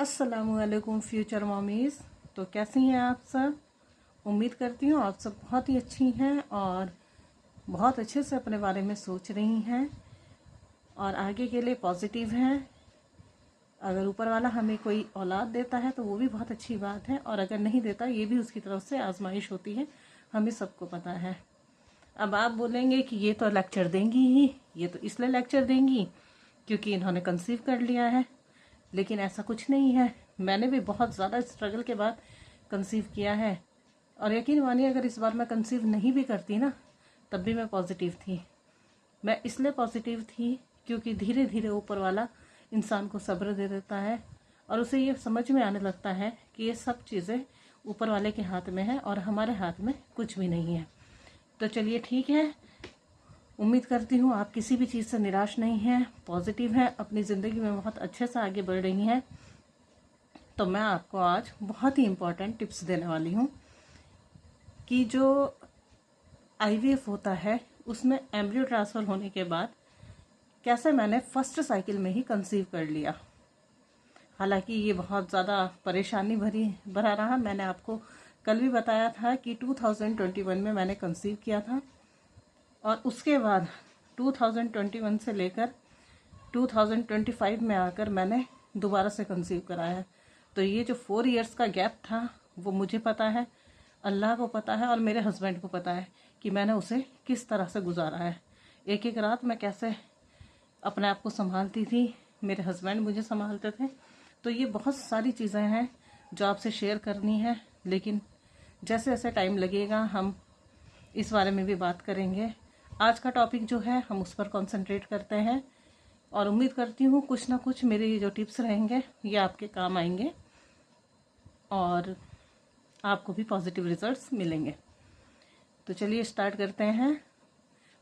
अस्सलामुअलैकुम future mommies. तो कैसी हैं आप सब? उम्मीद करती हूँ आप सब बहुत ही अच्छी हैं और बहुत अच्छे से अपने बारे में सोच रही हैं और आगे के लिए पॉजिटिव हैं। अगर ऊपर वाला हमें कोई औलाद देता है तो वो भी बहुत अच्छी बात है, और अगर नहीं देता ये भी उसकी तरफ से आजमाइश होती है, हमें सबको पता है। अब आप बोलेंगे कि ये तो लेक्चर देंगी ही, ये तो इसलिए लेक्चर देंगी क्योंकि इन्होंने कंसीव कर लिया है, लेकिन ऐसा कुछ नहीं है। मैंने भी बहुत ज़्यादा स्ट्रगल के बाद कंसीव किया है, और यकीन मानिए अगर इस बार मैं कंसीव नहीं भी करती ना तब भी मैं पॉजिटिव थी। मैं इसलिए पॉजिटिव थी क्योंकि धीरे धीरे ऊपर वाला इंसान को सब्र दे देता है और उसे ये समझ में आने लगता है कि ये सब चीज़ें ऊपर वाले के हाथ में है और हमारे हाथ में कुछ भी नहीं है। तो चलिए ठीक है, उम्मीद करती हूँ आप किसी भी चीज़ से निराश नहीं हैं, पॉजिटिव हैं, अपनी ज़िंदगी में बहुत अच्छे से आगे बढ़ रही हैं। तो मैं आपको आज बहुत ही इम्पोर्टेंट टिप्स देने वाली हूँ कि जो आईवीएफ होता है उसमें एम्ब्रियो ट्रांसफ़र होने के बाद कैसे मैंने फर्स्ट साइकिल में ही कंसीव कर लिया। हालांकि ये बहुत ज़्यादा परेशानी भरा रहा। मैंने आपको कल भी बताया था कि 2021 में मैंने कंसीव किया था और उसके बाद 2021 से लेकर 2025 में आकर मैंने दोबारा से कंसीव कराया है। तो ये जो 4 इयर्स का गैप था वो मुझे पता है, अल्लाह को पता है और मेरे हस्बैंड को पता है कि मैंने उसे किस तरह से गुजारा है। एक एक रात मैं कैसे अपने आप को संभालती थी, मेरे हस्बैंड मुझे संभालते थे। तो ये बहुत सारी चीज़ें हैं जो आपसे शेयर करनी है, लेकिन जैसे जैसे टाइम लगेगा हम इस बारे में भी बात करेंगे। आज का टॉपिक जो है हम उस पर कंसंट्रेट करते हैं और उम्मीद करती हूँ कुछ ना कुछ मेरे ये जो टिप्स रहेंगे ये आपके काम आएंगे और आपको भी पॉजिटिव रिजल्ट्स मिलेंगे। तो चलिए स्टार्ट करते हैं।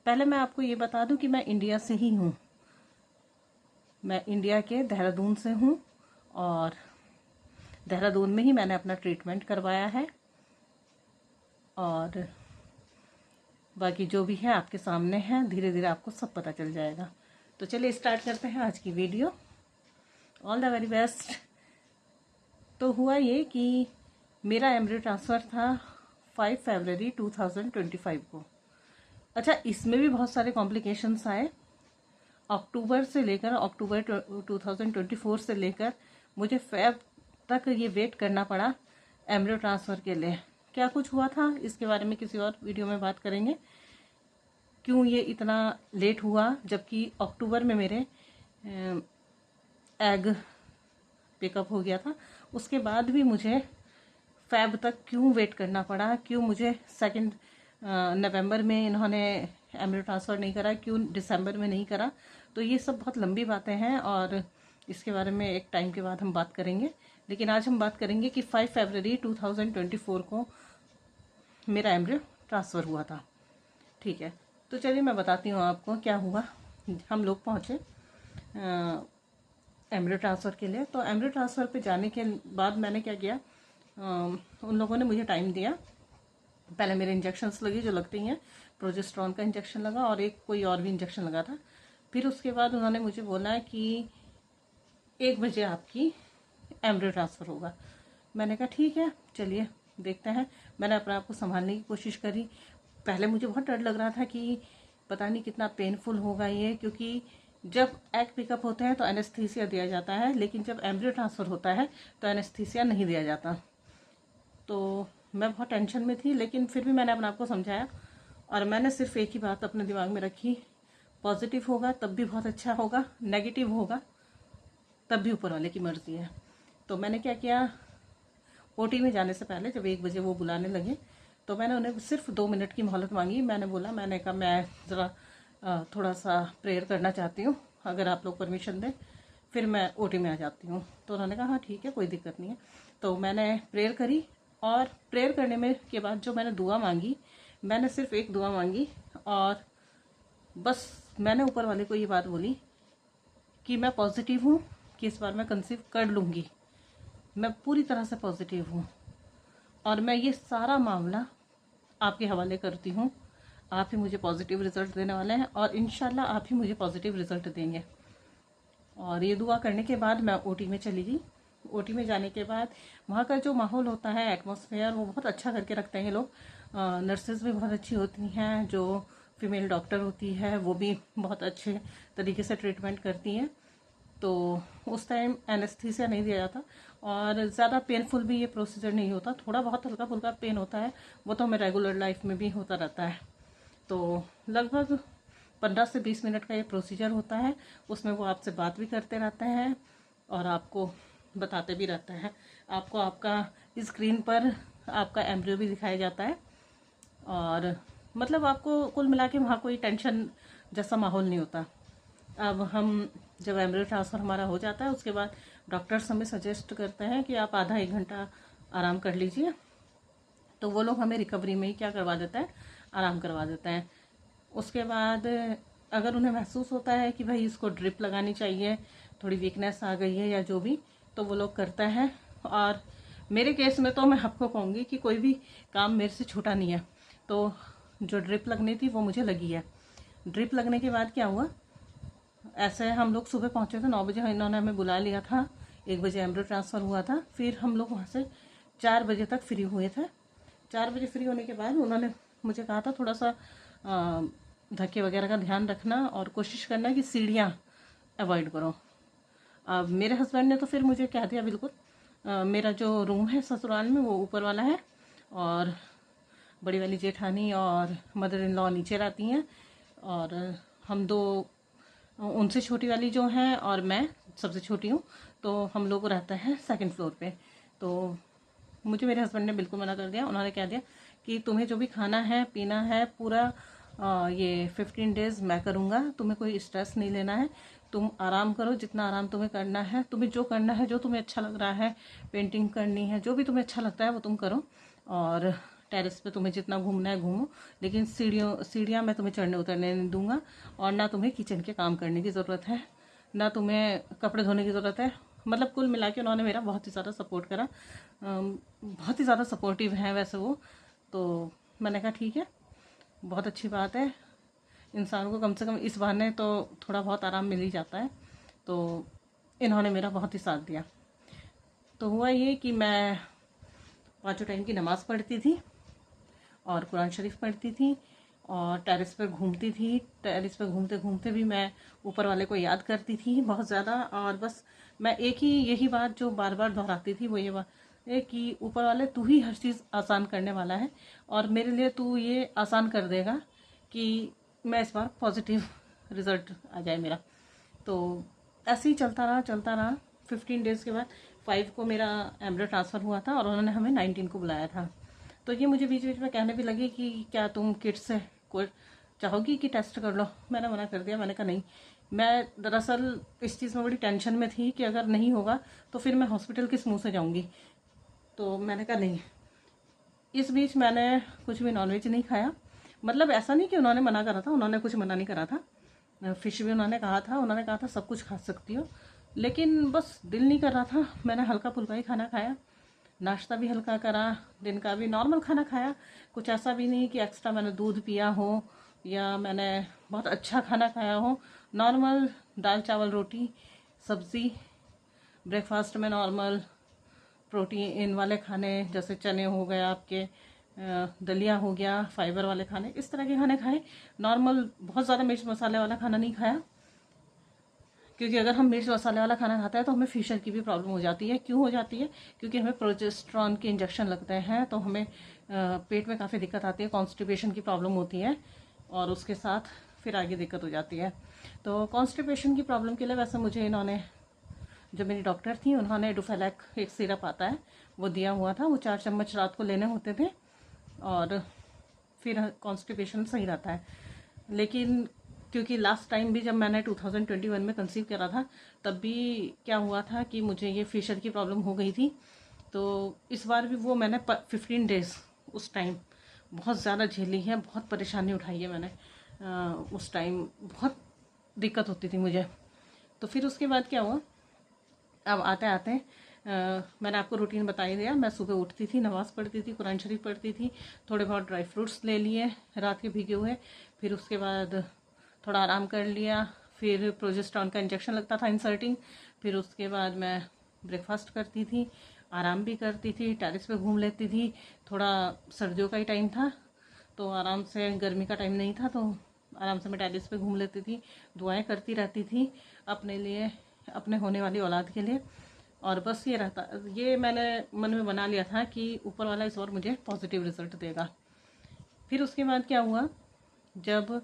पहले मैं आपको ये बता दूं कि मैं इंडिया से ही हूँ। मैं इंडिया के देहरादून से हूँ और देहरादून में ही मैंने अपना ट्रीटमेंट करवाया है और बाकी जो भी है आपके सामने है, धीरे धीरे आपको सब पता चल जाएगा। तो चलिए स्टार्ट करते हैं आज की video. All the very best. तो हुआ ये कि मेरा एम्ब्रियो ट्रांसफ़र था 5 फरवरी 2025 को। अच्छा, इसमें भी बहुत सारे कॉम्प्लिकेशंस आए। अक्टूबर 2024 से लेकर मुझे फेब तक ये वेट करना पड़ा एम्ब्रियो ट्रांसफ़र के लिए। क्या कुछ हुआ था इसके बारे में किसी और वीडियो में बात करेंगे, क्यों ये इतना लेट हुआ, जबकि अक्टूबर में मेरे एग पिकअप हो गया था। उसके बाद भी मुझे फेब तक क्यों वेट करना पड़ा, क्यों मुझे 2 नवंबर में इन्होंने एम्ब्रियो ट्रांसफ़र नहीं करा, क्यों दिसंबर में नहीं करा। तो ये सब बहुत लंबी बातें हैं और इसके बारे में एक टाइम के बाद हम बात करेंगे। लेकिन आज हम बात करेंगे कि 5 फरवरी 2024 को मेरा एम्ब्रियो ट्रांसफ़र हुआ था। ठीक है, तो चलिए मैं बताती हूँ आपको क्या हुआ। हम लोग पहुँचे एम्ब्रियो ट्रांसफ़र के लिए। तो एम्ब्रियो ट्रांसफ़र पे जाने के बाद मैंने क्या किया, उन लोगों ने मुझे टाइम दिया। पहले मेरे इंजेक्शन्स लगे जो लगते ही हैं, प्रोजेस्टेरॉन का इंजेक्शन लगा और एक कोई और भी इंजेक्शन लगा था। फिर उसके बाद उन्होंने मुझे बोला कि 1 बजे आपकी एम्ब्रियो ट्रांसफ़र होगा। मैंने कहा ठीक है, चलिए देखते हैं। मैंने अपने आप को संभालने की कोशिश करी। पहले मुझे बहुत डर लग रहा था कि पता नहीं कितना पेनफुल होगा ये, क्योंकि जब एग पिकअप होते हैं तो एनेस्थीसिया दिया जाता है, लेकिन जब एम्ब्रियो ट्रांसफ़र होता है तो एनेस्थीसिया नहीं दिया जाता। तो मैं बहुत टेंशन में थी, लेकिन फिर भी मैंने अपने आप को समझाया और मैंने सिर्फ एक ही बात अपने दिमाग में रखी, पॉजिटिव होगा तब भी बहुत अच्छा होगा, नेगेटिव होगा तब भी ऊपर वाले की मर्ज़ी है। तो मैंने क्या किया, ओटी में जाने से पहले जब 1 बजे वो बुलाने लगे तो मैंने उन्हें सिर्फ 2 मिनट की मोहलत मांगी। मैंने कहा मैं ज़रा थोड़ा सा प्रेयर करना चाहती हूँ, अगर आप लोग परमिशन दें फिर मैं ओटी में आ जाती हूँ। तो उन्होंने कहा हाँ ठीक है, कोई दिक्कत नहीं है। तो मैंने प्रेयर करी और प्रेयर करने में के बाद जो मैंने दुआ मांगी, मैंने सिर्फ एक दुआ मांगी और बस मैंने ऊपर वाले को ये बात बोली कि मैं पॉजिटिव हूँ कि इस बार मैं कंसीव कर लूँगी। मैं पूरी तरह से पॉजिटिव हूँ और मैं ये सारा मामला आपके हवाले करती हूँ। आप ही मुझे पॉजिटिव रिज़ल्ट देने वाले हैं और इंशाल्लाह आप ही मुझे पॉजिटिव रिज़ल्ट देंगे। और ये दुआ करने के बाद मैं ओटी में चली गई। ओटी में जाने के बाद वहाँ का जो माहौल होता है, एटमॉस्फेयर, वो बहुत अच्छा करके रखते हैं ये लोग। नर्सेज भी बहुत अच्छी होती हैं, जो फीमेल डॉक्टर होती है वो भी बहुत अच्छे तरीके से ट्रीटमेंट करती हैं। तो उस टाइम एनेस्थीसिया नहीं दिया जाता और ज़्यादा पेनफुल भी ये प्रोसीजर नहीं होता। थोड़ा बहुत हल्का फुल्का पेन होता है, वो तो हमें रेगुलर लाइफ में भी होता रहता है। तो लगभग 15 से 20 मिनट का ये प्रोसीजर होता है। उसमें वो आपसे बात भी करते रहते हैं और आपको बताते भी रहते हैं। आपको आपका स्क्रीन पर आपका एम्ब्रियो भी दिखाया जाता है और मतलब आपको कुल मिला के वहाँ कोई टेंशन जैसा माहौल नहीं होता। अब हम जब एम्ब्रियो ट्रांसफ़र हमारा हो जाता है उसके बाद डॉक्टर्स हमें सजेस्ट करते हैं कि आप आधा 1 घंटा आराम कर लीजिए। तो वो लोग हमें रिकवरी में ही क्या करवा देते हैं, आराम करवा देते हैं। उसके बाद अगर उन्हें महसूस होता है कि भाई इसको ड्रिप लगानी चाहिए, थोड़ी वीकनेस आ गई है या जो भी, तो वो लोग करते हैं। और मेरे केस में तो मैं आपको कहूँगी कि कोई भी काम मेरे से छूटा नहीं है। तो जो ड्रिप लगनी थी वो मुझे लगी है। ड्रिप लगने के बाद क्या हुआ, ऐसे हम लोग सुबह पहुँचे थे 9 बजे, इन्होंने हमें बुला लिया था। 1 बजे एम्ब्रियो ट्रांसफ़र हुआ था। फिर हम लोग वहाँ से 4 बजे तक फ्री हुए थे। 4 बजे फ्री होने के बाद उन्होंने मुझे कहा था थोड़ा सा धक्के वगैरह का ध्यान रखना और कोशिश करना कि सीढ़ियाँ अवॉइड करो। अब मेरे हस्बैंड ने तो फिर मुझे कह दिया बिल्कुल, मेरा जो रूम है ससुराल में वो ऊपर वाला है और बड़ी वाली जेठानी और मदर इन लॉ नीचे रहती हैं और हम दो, उनसे छोटी वाली जो हैं और मैं सबसे छोटी हूँ, तो हम लोग रहते हैं 2nd फ्लोर पे। तो मुझे मेरे हस्बैंड ने बिल्कुल मना कर दिया। उन्होंने कह दिया कि तुम्हें जो भी खाना है पीना है पूरा ये 15 डेज़ मैं करूँगा, तुम्हें कोई स्ट्रेस नहीं लेना है, तुम आराम करो जितना आराम तुम्हें करना है, तुम्हें जो करना है, जो तुम्हें अच्छा लग रहा है, पेंटिंग करनी है, जो भी तुम्हें अच्छा लगता है वो तुम करो और टेरेस पे तुम्हें जितना घूमना है घूमो, लेकिन सीढ़ियाँ मैं तुम्हें चढ़ने उतरने नहीं दूंगा और ना तुम्हें किचन के काम करने की ज़रूरत है, ना तुम्हें कपड़े धोने की ज़रूरत है। मतलब कुल मिला के उन्होंने मेरा बहुत ही ज़्यादा सपोर्ट करा, बहुत ही ज़्यादा सपोर्टिव हैं वैसे वो। तो मैंने कहा ठीक है, बहुत अच्छी बात है, इंसान को कम से कम इस बहाने तो थोड़ा बहुत आराम मिल ही जाता है। तो इन्होंने मेरा बहुत ही साथ दिया। तो हुआ ये कि मैं 5 टाइम की नमाज़ पढ़ती थी और कुरान शरीफ पढ़ती थी और टेरेस पर घूमती थी। टेरेस पर घूमते घूमते भी मैं ऊपर वाले को याद करती थी बहुत ज़्यादा। और बस मैं एक ही यही बात जो बार बार दोहराती थी वो ये बात है कि ऊपर वाले तू ही हर चीज़ आसान करने वाला है और मेरे लिए तू ये आसान कर देगा कि मैं इस बार पॉजिटिव रिज़ल्ट आ जाए मेरा। तो ऐसे ही चलता रहा। 15 डेज़ के बाद 5 को मेरा एम्ब्रियो ट्रांसफ़र हुआ था और उन्होंने हमें 19 को बुलाया था। तो ये मुझे बीच बीच में कहने भी लगी कि क्या तुम किड्स से कोई चाहोगी कि टेस्ट कर लो। मैंने मना कर दिया। मैंने कहा नहीं, मैं दरअसल इस चीज़ में बड़ी टेंशन में थी कि अगर नहीं होगा तो फिर मैं हॉस्पिटल किस मुंह से जाऊंगी। तो मैंने कहा नहीं। इस बीच मैंने कुछ भी नॉनवेज नहीं खाया। मतलब ऐसा नहीं कि उन्होंने मना करा था, उन्होंने कुछ मना नहीं करा था। फ़िश भी उन्होंने कहा था सब कुछ खा सकती हो, लेकिन बस दिल नहीं कर रहा था। मैंने हल्का फुल्का ही खाना खाया, नाश्ता भी हल्का करा, दिन का भी नॉर्मल खाना खाया। कुछ ऐसा भी नहीं कि एक्स्ट्रा मैंने दूध पिया हो या मैंने बहुत अच्छा खाना खाया हो। नॉर्मल दाल चावल रोटी सब्ज़ी, ब्रेकफास्ट में नॉर्मल प्रोटीन वाले खाने जैसे चने हो गए आपके, दलिया हो गया, फाइबर वाले खाने, इस तरह के खाने खाए। नॉर्मल बहुत ज़्यादा मिर्च मसाले वाला खाना नहीं खाया, क्योंकि अगर हम मिर्च मसाले वाला खाना खाते हैं तो हमें फिशर की भी प्रॉब्लम हो जाती है। क्यों हो जाती है? क्योंकि हमें प्रोजेस्ट्रॉन के इंजेक्शन लगते हैं तो हमें पेट में काफ़ी दिक्कत आती है, कॉन्स्टिपेशन की प्रॉब्लम होती है और उसके साथ फिर आगे दिक्कत हो जाती है। तो कॉन्स्टिपेशन की प्रॉब्लम के लिए वैसे मुझे इन्होंने, जो मेरी डॉक्टर थी, उन्होंने डुफेलैक एक सिरप आता है वो दिया हुआ था। वो 4 चम्मच रात को लेने होते थे और फिर कॉन्स्टिपेशन सही रहता है। लेकिन क्योंकि लास्ट टाइम भी जब मैंने 2021 में कंसीव करा था तब भी क्या हुआ था कि मुझे ये फिशर की प्रॉब्लम हो गई थी। तो इस बार भी वो मैंने 15 डेज़ उस टाइम बहुत ज़्यादा झेली है, बहुत परेशानी उठाई है मैंने। उस टाइम बहुत दिक्कत होती थी मुझे। तो फिर उसके बाद क्या हुआ, अब आते आते मैंने आपको रूटीन बता ही दिया। मैं सुबह उठती थी, नमाज़ पढ़ती थी, कुरान शरीफ पढ़ती थी, थोड़े बहुत ड्राई फ्रूट्स ले लिए रात के भीगे हुए, फिर उसके बाद थोड़ा आराम कर लिया, फिर प्रोजेस्टेरॉन का इंजेक्शन लगता था इंसर्टिंग, फिर उसके बाद मैं ब्रेकफास्ट करती थी, आराम भी करती थी, टेरेस पे घूम लेती थी। थोड़ा सर्दियों का ही टाइम था तो आराम से, गर्मी का टाइम नहीं था तो आराम से मैं टेरेस पे घूम लेती थी। दुआएं करती रहती थी अपने लिए, अपने होने वाली औलाद के लिए। और बस ये मैंने मन में बना लिया था कि ऊपर वाला इस बार मुझे पॉजिटिव रिज़ल्ट देगा। फिर उसके बाद क्या हुआ, जब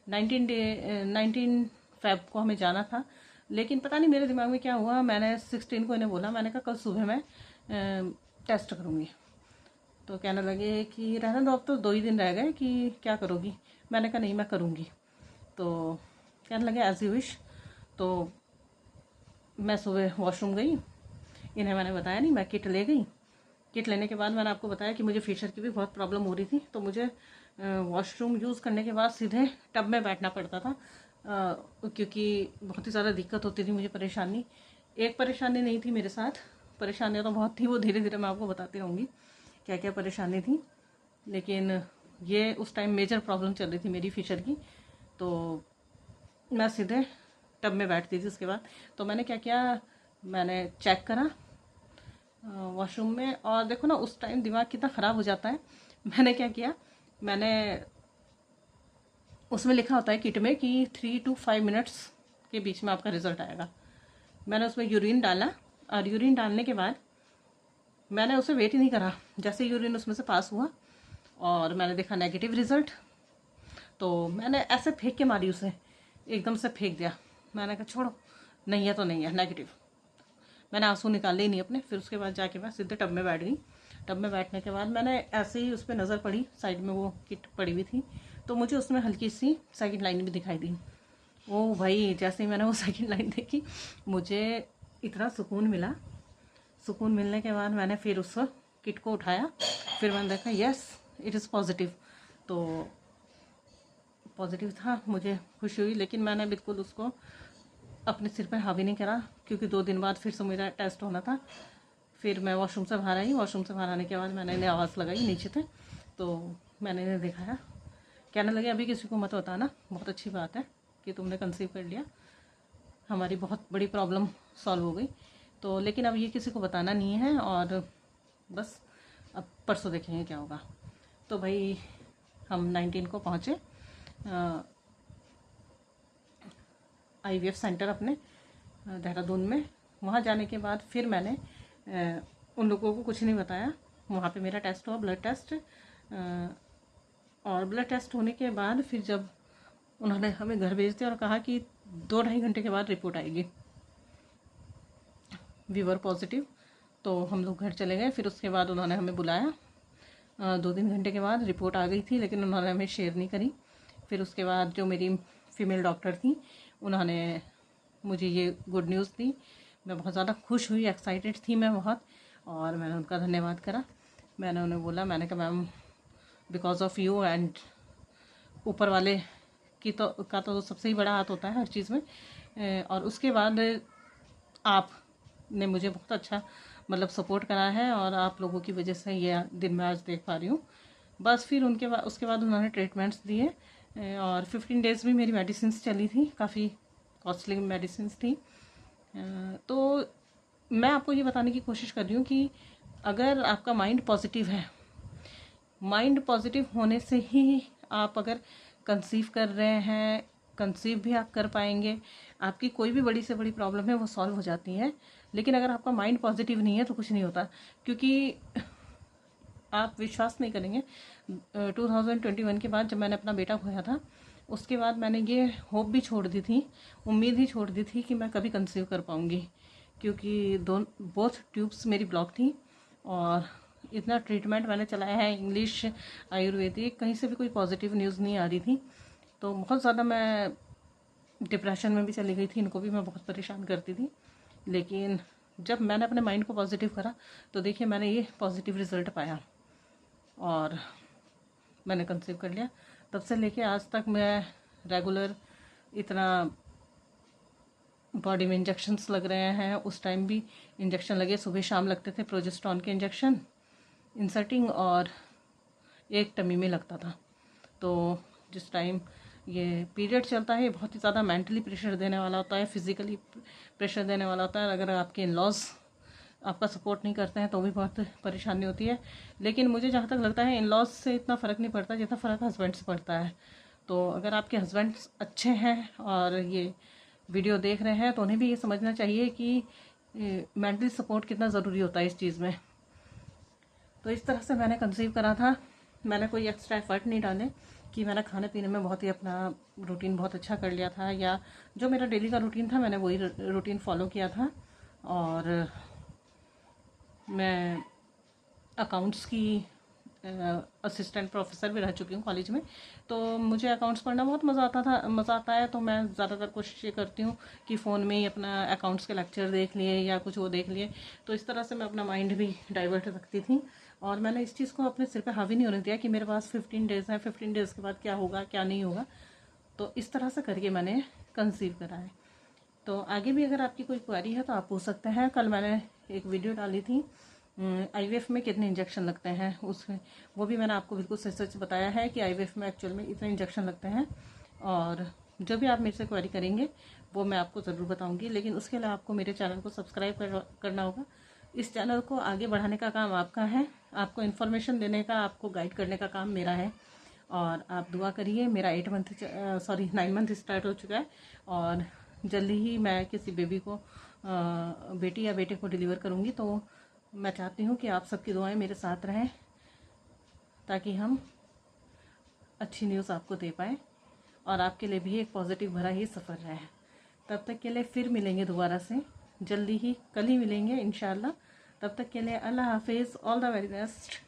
19 फ़ेब को हमें जाना था, लेकिन पता नहीं मेरे दिमाग में क्या हुआ, मैंने 16 को इन्हें बोला, मैंने कहा कल सुबह मैं टेस्ट करूँगी। तो कहने लगे कि रहने दो, अब तो 2 ही दिन रह गए, कि क्या करोगी। मैंने कहा नहीं, मैं करूँगी। तो कहने लगे एज यू विश। तो मैं सुबह वॉशरूम गई, इन्हें मैंने बताया नहीं, मैं किट ले गई। किट लेने के बाद मैंने आपको बताया कि मुझे फिशर की भी बहुत प्रॉब्लम हो रही थी, तो मुझे वॉशरूम यूज़ करने के बाद सीधे टब में बैठना पड़ता था, क्योंकि बहुत ही ज़्यादा दिक्कत होती थी मुझे। परेशानी, एक परेशानी नहीं थी मेरे साथ, परेशानियाँ तो बहुत थी, वो धीरे धीरे मैं आपको बताती रहूँगी क्या क्या परेशानी थी। लेकिन ये उस टाइम मेजर प्रॉब्लम चल रही थी मेरी फिशर की। तो मैं सीधे टब में बैठती थी। उसके बाद तो मैंने क्या किया, मैंने चेक करा वॉशरूम में, और देखो ना उस टाइम दिमाग कितना ख़राब हो जाता है। मैंने क्या किया, मैंने उसमें लिखा होता है किट में कि 3 to 5 मिनट्स के बीच में आपका रिज़ल्ट आएगा। मैंने उसमें यूरिन डाला, और यूरिन डालने के बाद मैंने उसे वेट ही नहीं करा, जैसे यूरिन उसमें से पास हुआ और मैंने देखा नेगेटिव रिज़ल्ट, तो मैंने ऐसे फेंक के मारी उसे, एकदम से फेंक दिया। मैंने कहा छोड़ो, नहीं है तो नहीं है, नेगेटिव। मैंने आंसू निकाले ही नहीं अपने। फिर उसके बाद जाके मैं सीधे टब में बैठ गई। टब में बैठने के बाद मैंने ऐसे ही उस पर नज़र पड़ी, साइड में वो किट पड़ी हुई थी, तो मुझे उसमें हल्की सी सेकंड लाइन भी दिखाई दी। ओ भाई, जैसे ही मैंने वो सेकंड लाइन देखी, मुझे इतना सुकून मिला। सुकून मिलने के बाद मैंने फिर उस किट को उठाया, फिर मैंने देखा यस इट इज़ पॉजिटिव। तो पॉजिटिव था, मुझे खुशी हुई, लेकिन मैंने बिल्कुल उसको अपने सिर पे हावी नहीं करा, क्योंकि 2 दिन बाद फिर से मेरा टेस्ट होना था। फिर मैं वॉशरूम से बाहर आई, वॉशरूम से बाहर आने के बाद मैंने इन्हें आवाज़ लगाई, नीचे थे, तो मैंने इन्हें दिखाया। कहने लगे अभी किसी को मत बताना, बहुत अच्छी बात है कि तुमने कंसीव कर लिया, हमारी बहुत बड़ी प्रॉब्लम सॉल्व हो गई। तो लेकिन अब ये किसी को बताना नहीं है, और बस अब परसों देखेंगे क्या होगा। तो भाई हम 19 को पहुँचे IVF सेंटर अपने देहरादून में। वहाँ जाने के बाद फिर मैंने उन लोगों को कुछ नहीं बताया। वहाँ पे मेरा टेस्ट हुआ, ब्लड टेस्ट, और ब्लड टेस्ट होने के बाद फिर जब उन्होंने हमें घर भेज दिया और कहा कि 2-2.5 घंटे के बाद रिपोर्ट आएगी, वी वर पॉजिटिव। तो हम लोग घर चले गए। फिर उसके बाद उन्होंने हमें बुलाया, 2-3 घंटे के बाद रिपोर्ट आ गई थी, लेकिन उन्होंने हमें शेयर नहीं करी। फिर उसके बाद जो मेरी फीमेल डॉक्टर थी, उन्होंने मुझे ये गुड न्यूज़ दी। मैं बहुत ज़्यादा खुश हुई, एक्साइटेड थी मैं बहुत, और मैंने उनका धन्यवाद करा। मैंने उन्हें बोला, मैंने कहा ma'am because of you and ऊपर वाले की तो सबसे ही बड़ा हाथ होता है हर चीज़ में, और उसके बाद आपने मुझे बहुत अच्छा मतलब सपोर्ट करा है, और आप लोगों की वजह से ये दिन मैं आज देख पा रही हूँ। बस फिर उसके बाद उन्होंने ट्रीटमेंट्स दिए, और 15 डेज़ भी मेरी मेडिसिन चली थी, काफ़ी कॉस्टली मेडिसिन थी। तो मैं आपको ये बताने की कोशिश कर रही हूँ कि अगर आपका माइंड पॉजिटिव है, माइंड पॉजिटिव होने से ही आप अगर कंसीव कर रहे हैं, कंसीव भी आप कर पाएंगे। आपकी कोई भी बड़ी से बड़ी प्रॉब्लम है वो सॉल्व हो जाती है। लेकिन अगर आपका माइंड पॉजिटिव नहीं है तो कुछ नहीं होता, क्योंकि आप विश्वास नहीं करेंगे, 2021 के बाद जब मैंने अपना बेटा खोया था, उसके बाद मैंने ये होप भी छोड़ दी थी, उम्मीद ही छोड़ दी थी कि मैं कभी कंसीव कर पाऊँगी, क्योंकि बोथ ट्यूब्स मेरी ब्लॉक थी, और इतना ट्रीटमेंट मैंने चलाया है, इंग्लिश, आयुर्वेदिक, कहीं से भी कोई पॉजिटिव न्यूज़ नहीं आ रही थी। तो बहुत ज़्यादा मैं डिप्रेशन में भी चली गई थी, इनको भी मैं बहुत परेशान करती थी। लेकिन जब मैंने अपने माइंड को पॉजिटिव करा तो देखिए मैंने ये पॉजिटिव रिज़ल्ट पाया, और मैंने कंसीव कर लिया। तब से लेके आज तक मैं रेगुलर इतना बॉडी में इंजेक्शन्स लग रहे हैं, उस टाइम भी इंजेक्शन लगे, सुबह शाम लगते थे, प्रोजेस्टेरॉन के इंजेक्शन, इंसर्टिंग, और एक टमी में लगता था। तो जिस टाइम ये पीरियड चलता है, बहुत ही ज़्यादा मेंटली प्रेशर देने वाला होता है, फिज़िकली प्रेशर देने वाला होता है। अगर आपके इन लॉज आपका सपोर्ट नहीं करते हैं तो भी बहुत परेशानी होती है। लेकिन मुझे जहाँ तक लगता है इन लॉज से इतना फ़र्क नहीं पड़ता जितना फ़र्क हस्बैंड से पड़ता है। तो अगर आपके हस्बैंड अच्छे हैं और ये वीडियो देख रहे हैं तो उन्हें भी ये समझना चाहिए कि मेंटली सपोर्ट कितना ज़रूरी होता है इस चीज़ में। तो इस तरह से मैंने कंसीव करा था। मैंने कोई एक्स्ट्रा एफर्ट नहीं डाले कि मैंने खाने पीने में बहुत ही अपना रूटीन बहुत अच्छा कर लिया था, या जो मेरा डेली का रूटीन था मैंने वही रूटीन फॉलो किया था। और मैं अकाउंट्स की असिस्टेंट प्रोफेसर भी रह चुकी हूँ कॉलेज में। तो मुझे अकाउंट्स पढ़ना बहुत मज़ा आता है। तो मैं ज़्यादातर कोशिश ये करती हूँ कि फ़ोन में ही अपना अकाउंट्स के लेक्चर देख लिए या कुछ वो देख लिए। तो इस तरह से मैं अपना माइंड भी डाइवर्ट रखती थी और मैंने इस चीज़ को अपने सिर पे हावी नहीं होने दिया कि मेरे पास 15 डेज़ है, 15 डेज़ के बाद क्या होगा क्या नहीं होगा। तो इस तरह से करके मैंने कंसीव करा है। तो आगे भी अगर आपकी कोई क्वेरी है तो आप पूछ सकते हैं। कल मैंने एक वीडियो डाली थी आईवीएफ में कितने इंजेक्शन लगते हैं, उसमें वो भी मैंने आपको बिल्कुल सच सच बताया है कि आईवीएफ में एक्चुअल में इतने इंजेक्शन लगते हैं। और जो भी आप मेरे से क्वेरी करेंगे वो मैं आपको ज़रूर बताऊंगी। लेकिन उसके लिए आपको मेरे चैनल को सब्सक्राइब करना होगा। इस चैनल को आगे बढ़ाने का काम आपका है, आपको इन्फॉर्मेशन देने का, आपको गाइड करने का काम मेरा है। और आप दुआ करिए। मेरा 9 मंथ स्टार्ट हो चुका है और जल्दी ही मैं किसी बेबी को बेटी या बेटे को डिलीवर करूँगी। तो मैं चाहती हूँ कि आप सबकी दुआएं मेरे साथ रहें ताकि हम अच्छी न्यूज़ आपको दे पाएँ और आपके लिए भी एक पॉजिटिव भरा ही सफ़र रहे। तब तक के लिए फिर मिलेंगे दोबारा से, जल्दी ही, कल ही मिलेंगे इंशाल्लाह। तब तक के लिए अल्लाह हाफिज़, ऑल द वेरी बेस्ट।